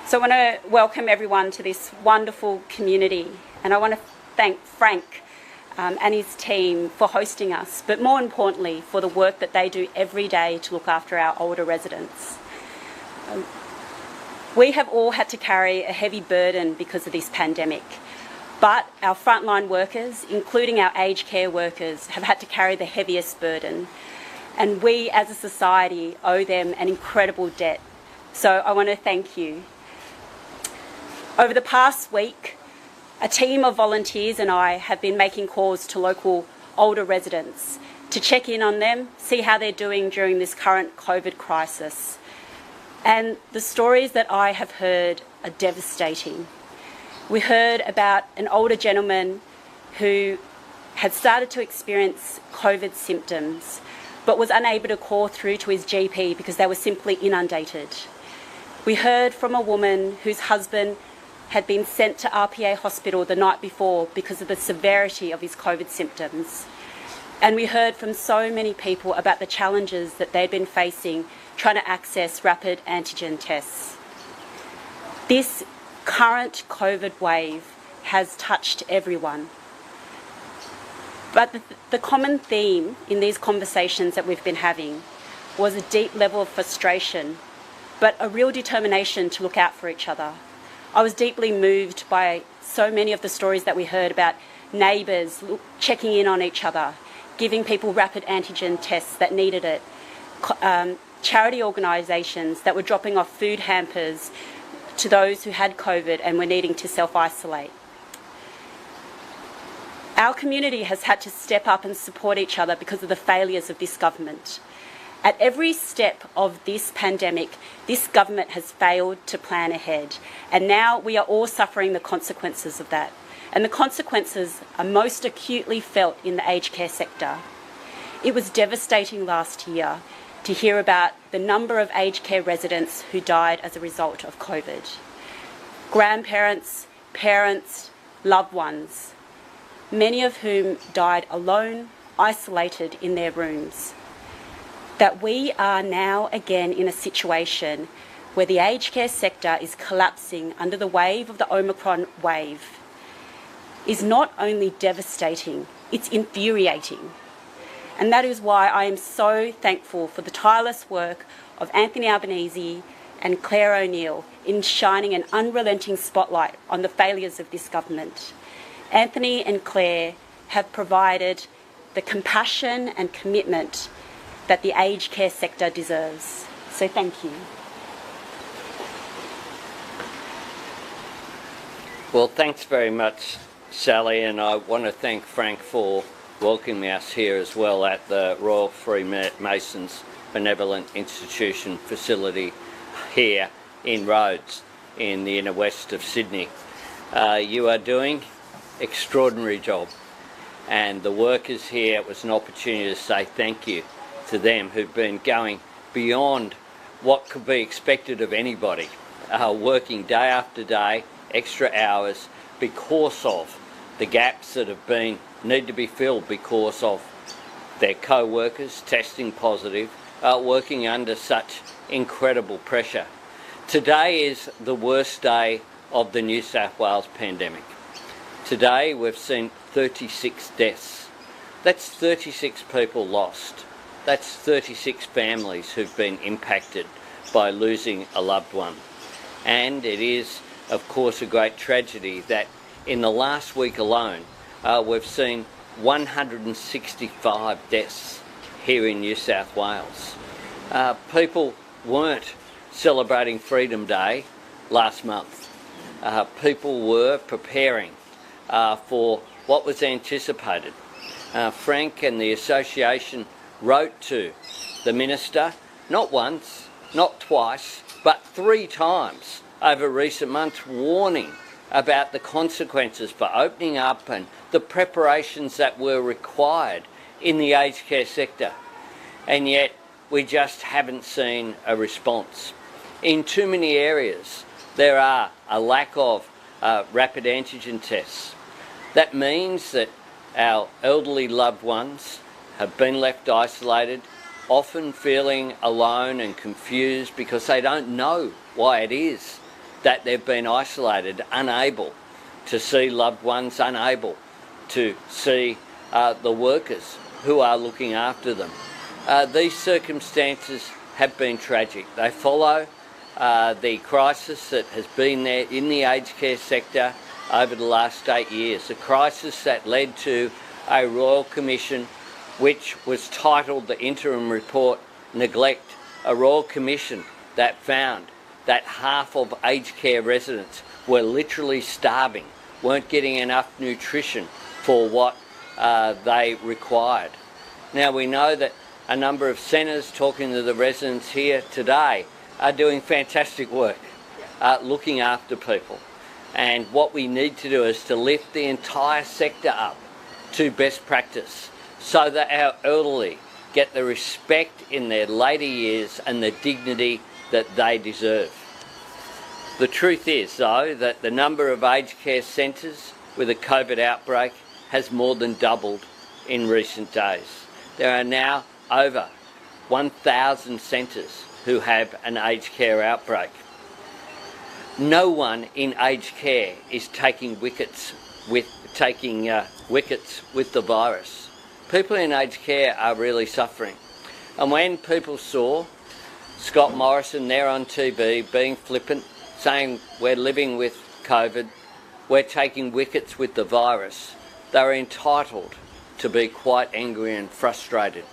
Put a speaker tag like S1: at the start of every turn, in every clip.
S1: So I want to welcome everyone to this wonderful community, and I want to thank Frank and his team for hosting us, but more importantly for the work that they do every day to look after our older residents. We have all had to carry a heavy burden because of this pandemic, but our frontline workers, including our aged care workers, have had to carry the heaviest burden, and we as a society owe them an incredible debt. So I want to thank you. Over the past week, a team of volunteers and I have been making calls to local older residents to check in on them, see how they're doing during this current COVID crisis. And the stories that I have heard are devastating. We heard about an older gentleman who had started to experience COVID symptoms but was unable to call through to his GP because they were simply inundated. We heard from a woman whose husband had been sent to RPA hospital the night before because of the severity of his COVID symptoms. And we heard from so many people about the challenges that they'd been facing trying to access rapid antigen tests. This current COVID wave has touched everyone. But the common theme in these conversations that we've been having was a deep level of frustration, but a real determination to look out for each other. I was deeply moved by so many of the stories that we heard about neighbours checking in on each other, giving people rapid antigen tests that needed it, charity organisations that were dropping off food hampers to those who had COVID and were needing to self-isolate. Our community has had to step up and support each other because of the failures of this government. At every step of this pandemic, this government has failed to plan ahead, and now we are all suffering the consequences of that. And the consequences are most acutely felt in the aged care sector. It was devastating last year to hear about the number of aged care residents who died as a result of COVID. Grandparents, parents, loved ones, many of whom died alone, isolated in their rooms. That we are now again in a situation where the aged care sector is collapsing under the wave of the Omicron wave is not only devastating, it's infuriating. And that is why I am so thankful for the tireless work of Anthony Albanese and Clare O'Neill in shining an unrelenting spotlight on the failures of this government. Anthony and Clare have provided the compassion and commitment that the aged care sector deserves. So thank you.
S2: Well, thanks very much, Sally, and I want to thank Frank for welcoming us here as well at the Royal Freemasons Benevolent Institution facility here in Rhodes in the inner west of Sydney. You are doing an extraordinary job, and the workers here, it was an opportunity to say thank you to them who've been going beyond what could be expected of anybody, working day after day, extra hours, because of the gaps that need to be filled because of their co-workers testing positive, working under such incredible pressure. Today is the worst day of the New South Wales pandemic. Today we've seen 36 deaths. That's 36 people lost. That's 36 families who've been impacted by losing a loved one. And it is, of course, a great tragedy that in the last week alone, we've seen 165 deaths here in New South Wales. People weren't celebrating Freedom Day last month. People were preparing for what was anticipated. Frank and the association wrote to the Minister, not once, not twice, but 3 times over recent months, warning about the consequences for opening up and the preparations that were required in the aged care sector. And yet we just haven't seen a response. In too many areas there are a lack of rapid antigen tests. That means that our elderly loved ones have been left isolated, often feeling alone and confused because they don't know why it is that they've been isolated, unable to see loved ones, unable to see the workers who are looking after them. These circumstances have been tragic. They follow the crisis that has been there in the aged care sector over the last 8 years, a crisis that led to a Royal Commission which was titled the interim report Neglect, a Royal Commission that found that half of aged care residents were literally starving, weren't getting enough nutrition for what they required. Now we know that a number of centres, talking to the residents here today, are doing fantastic work, looking after people. And what we need to do is to lift the entire sector up to best practice so that our elderly get the respect in their later years and the dignity that they deserve. The truth is, though, that the number of aged care centres with a COVID outbreak has more than doubled in recent days. There are now over 1,000 centres who have an aged care outbreak. No one in aged care is taking wickets with the virus. People in aged care are really suffering. And when people saw Scott Morrison there on TV being flippant, saying we're living with COVID, we're taking wickets with the virus, they were entitled to be quite angry and frustrated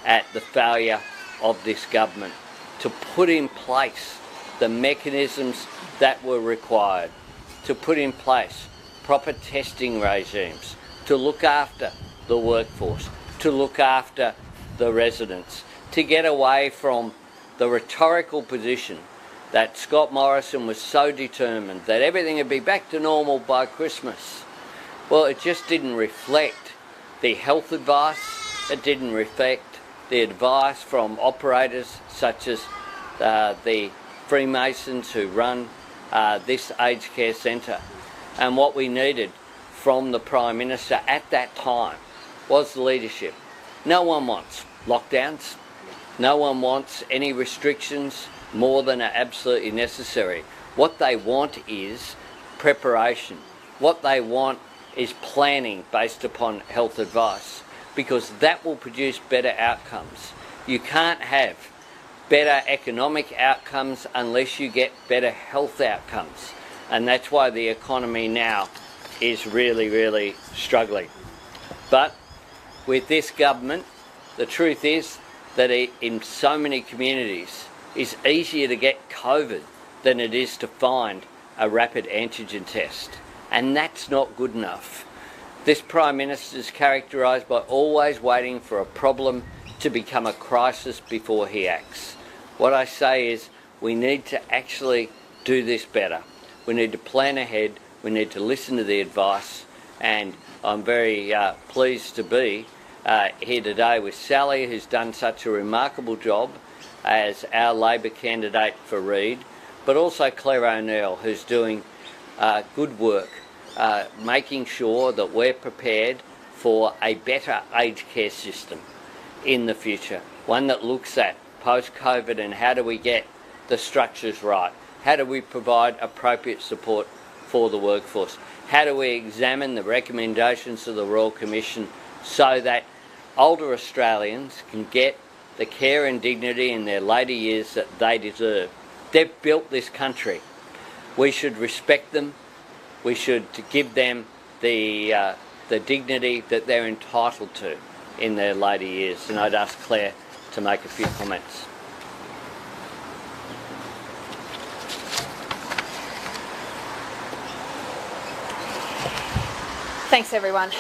S2: at the failure of this government to put in place the mechanisms that were required, to put in place proper testing regimes, to look after the workforce, to look after the residents, to get away from the rhetorical position that Scott Morrison was so determined that everything would be back to normal by Christmas. Well, it just didn't reflect the health advice, it didn't reflect the advice from operators such as the Freemasons who run this aged care centre. And what we needed from the Prime Minister at that time was leadership. No one wants lockdowns, no one wants any restrictions more than are absolutely necessary. What they want is preparation. What they want is planning based upon health advice, because that will produce better outcomes. You can't have better economic outcomes unless you get better health outcomes. And that's why the economy now is really, really struggling. But with this government, the truth is that in so many communities, it's easier to get COVID than it is to find a rapid antigen test. And that's not good enough. This Prime Minister is characterised by always waiting for a problem to become a crisis before he acts. What I say is we need to actually do this better. We need to plan ahead, we need to listen to the advice, and I'm very pleased to be here today with Sally, who's done such a remarkable job as our Labor candidate for Reid, but also Clare O'Neill, who's doing good work, making sure that we're prepared for a better aged care system in the future, one that looks at post-COVID and how do we get the structures right, how do we provide appropriate support for the workforce, how do we examine the recommendations of the Royal Commission so that older Australians can get the care and dignity in their later years that they deserve. They've built this country. We should respect them. We should give them the dignity that they're entitled to in their later years. And I'd ask Clare to make a few comments.
S3: Thanks, everyone.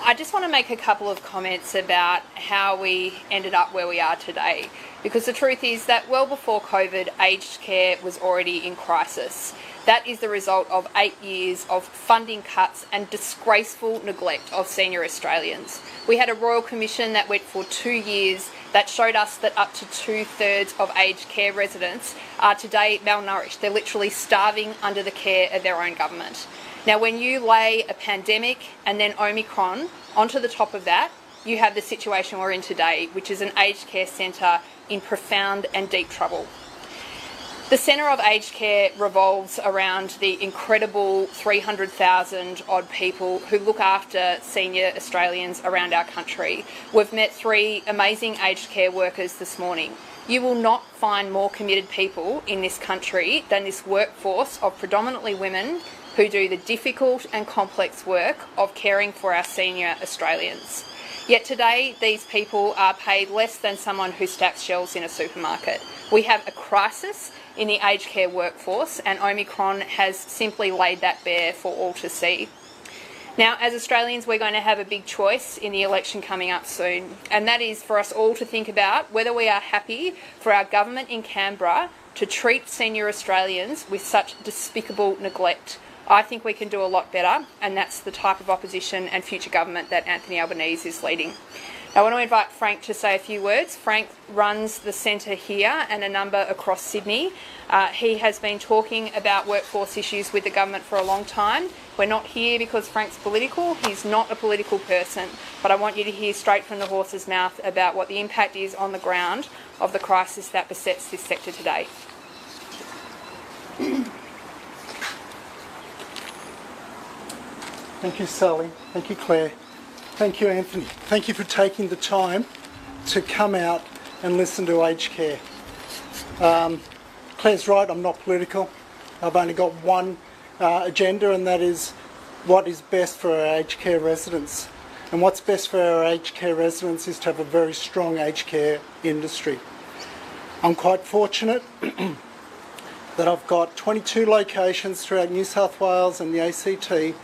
S3: I just want to make a couple of comments about how we ended up where we are today, because the truth is that well before COVID, aged care was already in crisis. That is the result of 8 years of funding cuts and disgraceful neglect of senior Australians. We had a Royal Commission that went for 2 years that showed us that up to 2/3 of aged care residents are today malnourished. They're literally starving under the care of their own government. Now, when you lay a pandemic and then Omicron onto the top of that, you have the situation we're in today, which is an aged care centre in profound and deep trouble. The Centre of Aged Care revolves around the incredible 300,000 odd people who look after senior Australians around our country. We've met 3 amazing aged care workers this morning. You will not find more committed people in this country than this workforce of predominantly women who do the difficult and complex work of caring for our senior Australians. Yet today, these people are paid less than someone who stacks shelves in a supermarket. We have a crisis in the aged care workforce, and Omicron has simply laid that bare for all to see. Now, as Australians, we're going to have a big choice in the election coming up soon, and that is for us all to think about whether we are happy for our government in Canberra to treat senior Australians with such despicable neglect. I think we can do a lot better, and that's the type of opposition and future government that Anthony Albanese is leading. I want to invite Frank to say a few words. Frank runs the centre here and a number across Sydney. He has been talking about workforce issues with the government for a long time. We're not here because Frank's political. He's not a political person. But I want you to hear straight from the horse's mouth about what the impact is on the ground of the crisis that besets this sector today.
S4: Thank you, Sally. Thank you, Claire. Thank you, Anthony. Thank you for taking the time to come out and listen to aged care. Claire's right, I'm not political. I've only got one agenda, and that is what is best for our aged care residents. And what's best for our aged care residents is to have a very strong aged care industry. I'm quite fortunate that I've got 22 locations throughout New South Wales and the ACT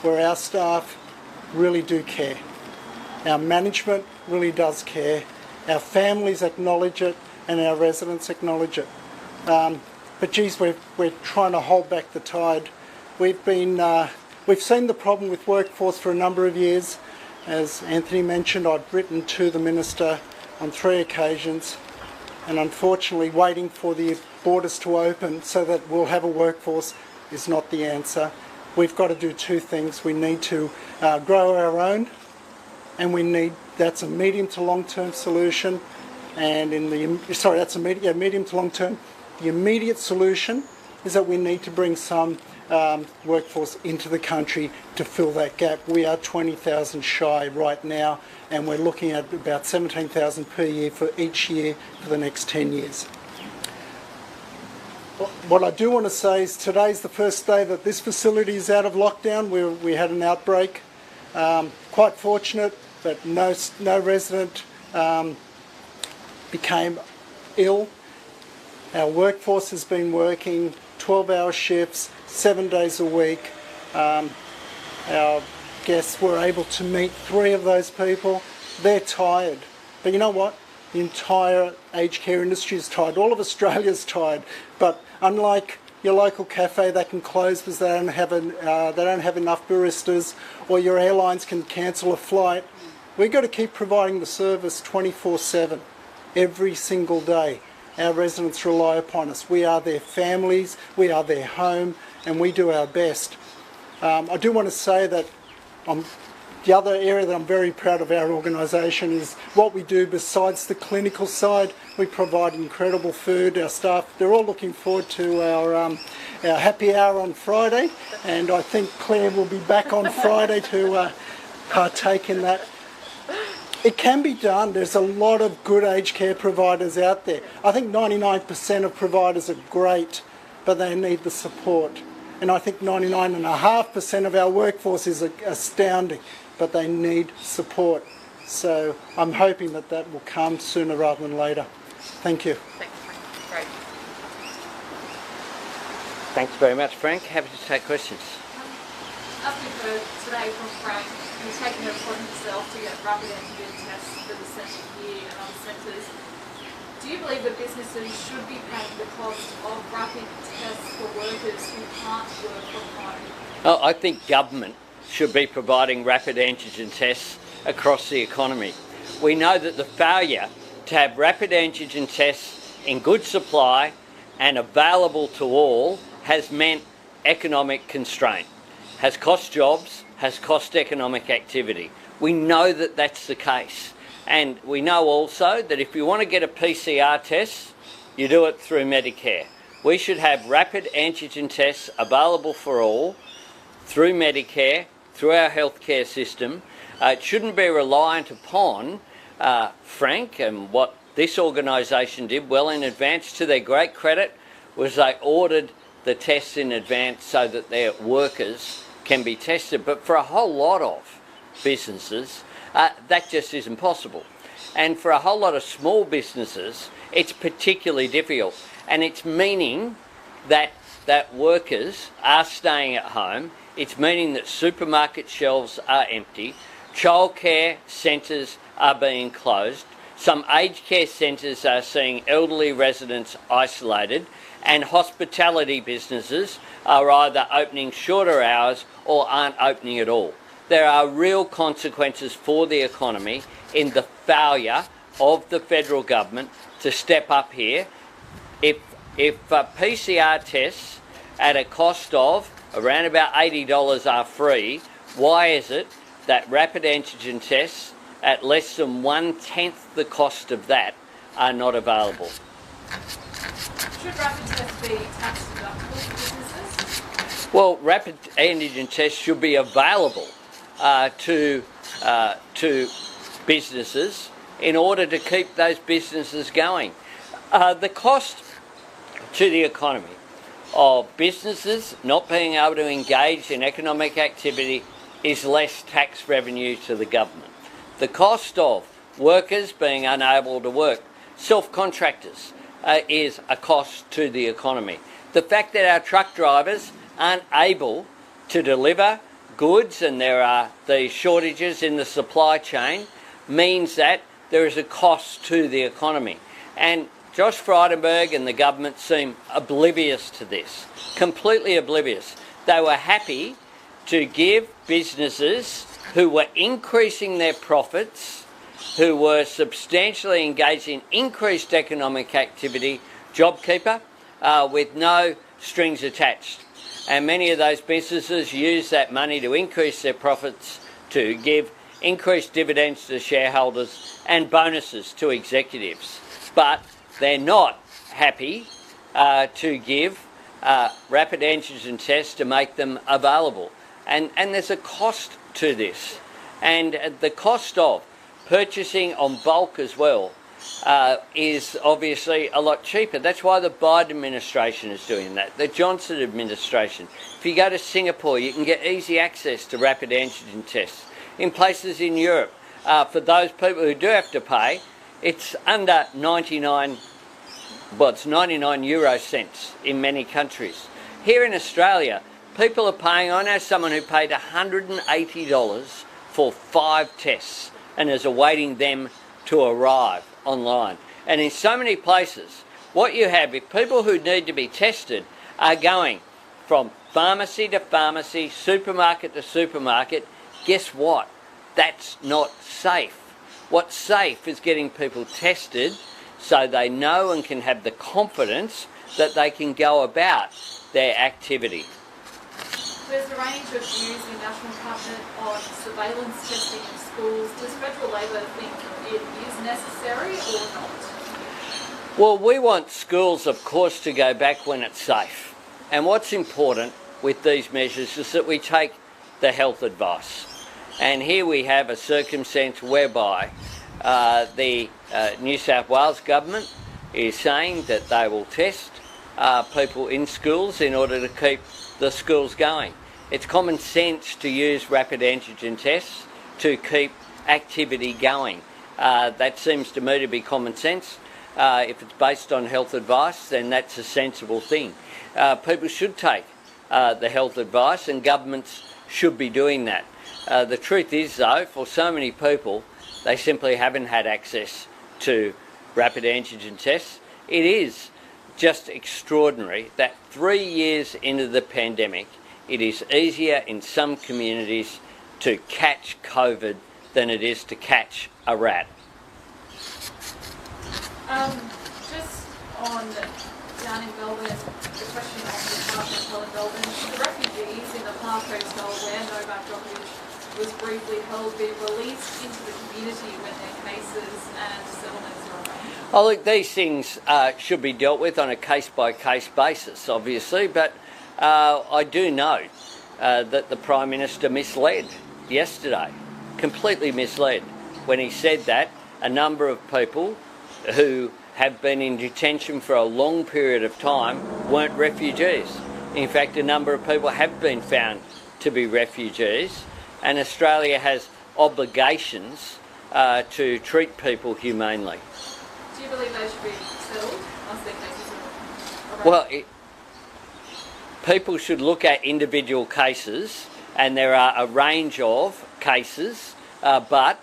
S4: where our staff really do care. Our management really does care. Our families acknowledge it, and our residents acknowledge it. But geez, we're trying to hold back the tide. We've seen the problem with workforce for a number of years. As Anthony mentioned, I've written to the Minister on 3 occasions, and unfortunately waiting for the borders to open so that we'll have a workforce is not the answer. We've got to do 2 things. We need to grow our own, and that's a medium to long-term solution. And that's a medium to long-term. The immediate solution is that we need to bring some workforce into the country to fill that gap. We are 20,000 shy right now, and we're looking at about 17,000 per year for each year for the next 10 years. What I do want to say is today's the first day that this facility is out of lockdown. We had an outbreak. Quite fortunate that no resident became ill. Our workforce has been working 12-hour shifts, 7 days a week. Our guests were able to meet 3 of those people. They're tired. But you know what? The entire aged care industry is tired. All of Australia's tired. But unlike your local cafe, they can close because they don't have enough baristas, or your airlines can cancel a flight. We've got to keep providing the service 24/7, every single day. Our residents rely upon us. We are their families, we are their home, and we do our best. I do want to say that the other area that I'm very proud of our organisation is what we do besides the clinical side. We provide incredible food. Our staff, they're all looking forward to our happy hour on Friday, and I think Claire will be back on Friday to partake in that. It can be done. There's a lot of good aged care providers out there. I think 99% of providers are great, but they need the support. And I think 99.5% of our workforce is astounding, but they need support. So I'm hoping that will come sooner rather than later. Thank you.
S3: Thanks, Frank. Great.
S2: Thanks very much, Frank. Happy to take questions.
S5: As we've heard today from Frank, he's taken it upon himself to get rapid antigen tests for the centre here and other centres. Do you believe that businesses should be paying the cost of rapid tests for workers who can't work from home?
S2: I think government should be providing rapid antigen tests across the economy. We know that the failure to have rapid antigen tests in good supply and available to all has meant economic constraint, has cost jobs, has cost economic activity. We know that that's the case. And we know also that if you want to get a PCR test, you do it through Medicare. we should have rapid antigen tests available for all through Medicare, through our healthcare system. It shouldn't be reliant upon, Frank, and what this organisation did well in advance, to their great credit, was they ordered the tests in advance so that their workers can be tested. But for a whole lot of businesses, that just isn't possible. And for a whole lot of small businesses, it's particularly difficult. And it's meaning that workers are staying at home. It's meaning that supermarket shelves are empty. Childcare centres are being closed. Some aged care centres are seeing elderly residents isolated. And hospitality businesses are either opening shorter hours or aren't opening at all. There are real consequences for the economy in the failure of the federal government to step up here. If PCR tests at a cost of around about $80 are free, why is it that rapid antigen tests at less than 1/10 the cost of that are not available?
S5: Should rapid tests be tax deductible for businesses?
S2: Well, rapid antigen tests should be available to businesses in order to keep those businesses going. The cost to the economy of businesses not being able to engage in economic activity is less tax revenue to the government. The cost of workers being unable to work, self-contractors, is a cost to the economy. The fact that our truck drivers aren't able to deliver goods and there are these shortages in the supply chain means that there is a cost to the economy. And Josh Frydenberg and the government seem oblivious to this, completely oblivious. They were happy to give businesses who were increasing their profits, who were substantially engaged in increased economic activity, JobKeeper, with no strings attached. And many of those businesses use that money to increase their profits, to give increased dividends to shareholders and bonuses to executives. But they're not happy to give rapid antigen tests to make them available. And there's a cost to this. And the cost of purchasing on bulk as well is obviously a lot cheaper. That's why the Biden administration is doing that, the Johnson administration. If you go to Singapore, you can get easy access to rapid antigen tests. In places in Europe, for those people who do have to pay, it's under 99 euro cents in many countries. Here in Australia, people are paying, I know someone who paid $180 for 5 tests and is awaiting them to arrive online. And in so many places, what you have, if people who need to be tested are going from pharmacy to pharmacy, supermarket to supermarket, guess what? That's not safe. What's safe is getting people tested so they know and can have the confidence that they can go about their activity.
S5: There's a range of views in the National Cabinet on surveillance testing in schools. Does federal Labor think it is necessary or not?
S2: Well, we want schools, of course, to go back when it's safe. And what's important with these measures is that we take the health advice. And here we have a circumstance whereby the New South Wales government is saying that they will test people in schools in order to keep the schools going. It's common sense to use rapid antigen tests to keep activity going. That seems to me to be common sense. If it's based on health advice, then that's a sensible thing. People should take the health advice and governments should be doing that. The truth is, though, for so many people, they simply haven't had access to rapid antigen tests. It is just extraordinary that 3 years into the pandemic, it is easier in some communities to catch COVID than it is to catch a rat.
S5: Just on down in Melbourne, the question on behalf of Helen Melbourne, should the refugees in the Park Hotel where Novak Djokovic was briefly held be released into the community when their cases and settlements are arranged?
S2: Oh, look, these things should be dealt with on a case-by-case basis, obviously, but I do note that the Prime Minister misled yesterday, completely misled, when he said that a number of people who have been in detention for a long period of time weren't refugees. In fact, a number of people have been found to be refugees, and Australia has obligations to treat people humanely.
S5: Do you believe they should be settled once their cases are
S2: Well, people should look at individual cases, and there are a range of cases, but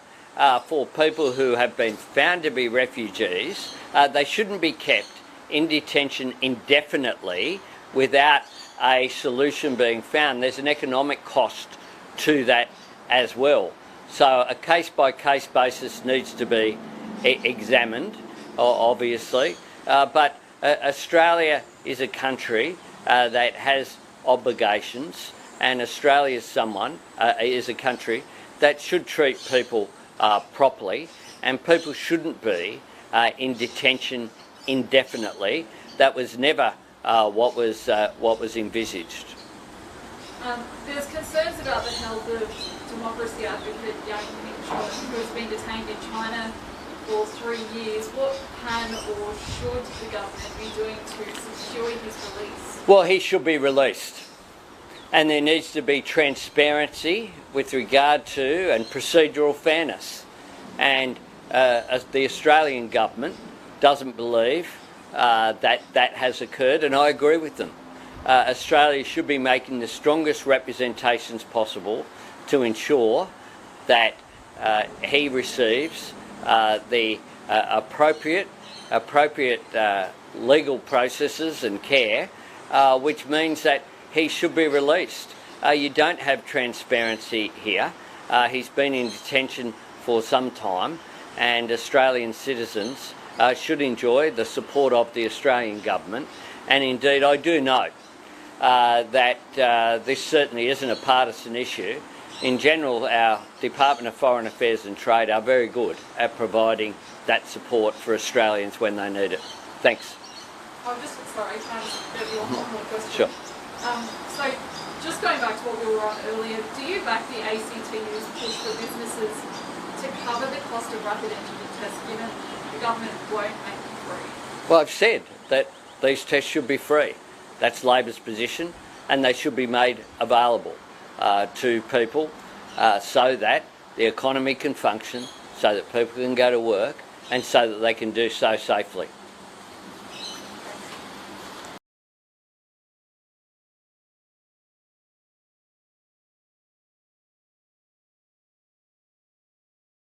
S2: for people who have been found to be refugees, they shouldn't be kept in detention indefinitely without a solution being found. There's an economic cost to that as well. So a case-by-case basis needs to be examined, obviously, but Australia is a country that has obligations, and Australia is a country that should treat people properly, and people shouldn't be in detention indefinitely. That was never what was envisaged.
S5: There's concerns about the health of democracy advocate Yang Ming-chun, who has been detained in China for 3 years. What can or should the government be doing to secure his release?
S2: Well, he should be released, and there needs to be transparency with regard to and procedural fairness. And the Australian government doesn't believe that has occurred, and I agree with them. Australia should be making the strongest representations possible to ensure that he receives the appropriate legal processes and care, which means that he should be released. You don't have transparency here. He's been in detention for some time, and Australian citizens should enjoy the support of the Australian government. And indeed, I do note that this certainly isn't a partisan issue. In general, our Department of Foreign Affairs and Trade are very good at providing that support for Australians when they need it. Thanks.
S5: I'm just sorry, can I just get you one more question?
S2: Sure.
S5: So, just going back to what we were on earlier, do you back the ACTU's push for businesses to cover the cost of rapid antigen tests, given the government won't make them free?
S2: Well, I've said that these tests should be free. That's Labor's position, and they should be made available to people so that the economy can function, so that people can go to work, and so that they can do so safely.